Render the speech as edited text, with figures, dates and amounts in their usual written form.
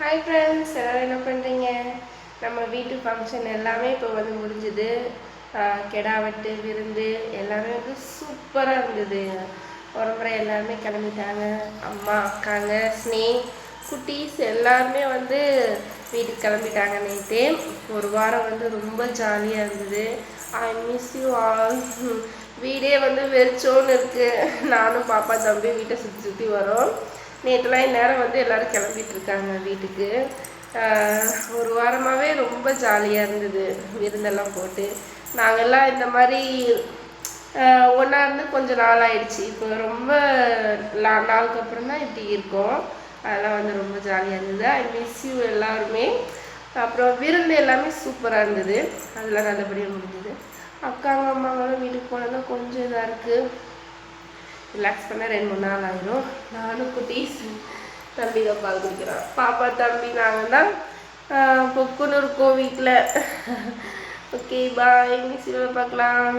Hi friends, எல்லோரும் என்ன பண்ணுறீங்க? நம்ம வீட்டு ஃபங்க்ஷன் எல்லாமே இப்போ வந்து முடிஞ்சுது. கெடா வெட்டு விருந்து எல்லாமே வந்து சூப்பராக இருந்தது. உறமுறை எல்லாருமே கிளம்பிட்டாங்க. அம்மா, அக்காங்க, ஸ்னே, குட்டீஸ் எல்லாருமே வந்து வீட்டுக்கு கிளம்பிட்டாங்க. நேற்று ஒரு வாரம் வந்து ரொம்ப ஜாலியாக இருந்தது. I miss you all. வீடே வந்து வெறிச்சோன்னு இருக்குது. நானும் பாப்பா தம்பி வீட்டை சுற்றி சுற்றி வரோம். நேற்றுலாம் இந்நேரம் வந்து எல்லோரும் கிளம்பிட்டு இருக்காங்க வீட்டுக்கு. ஒரு வாரமாகவே ரொம்ப ஜாலியாக இருந்தது. விருந்தெல்லாம் போட்டு நாங்கள்லாம் இந்த மாதிரி ஒன்றா இருந்து கொஞ்சம் நாள் ஆயிடுச்சு. இப்போ ரொம்ப நாளுக்கு அப்புறம் தான் இப்படி இருக்கோம். அதெல்லாம் வந்து ரொம்ப ஜாலியாக இருந்தது. ஐ மிஸ் யூ எல்லாருமே. அப்புறம் விருந்து எல்லாமே சூப்பராக இருந்தது. அதெல்லாம் நல்லபடியாக முடிஞ்சது. அக்காங்க அம்மாங்களும் வீட்டுக்கு போனதான் கொஞ்சம் இதாக இருக்குது. ரிலாக்ஸ் பண்ண 2-3 நாள் ஆகிடும். நானும் குட்டீஸ் தம்பி தான் பால் குடிக்கிறான். பாப்பா தம்பி நாங்கள் தான் பொக்குன்னு இருக்கோம் வீட்டில். ஓகே, பாய். மிஸ் பார்க்கலாம்.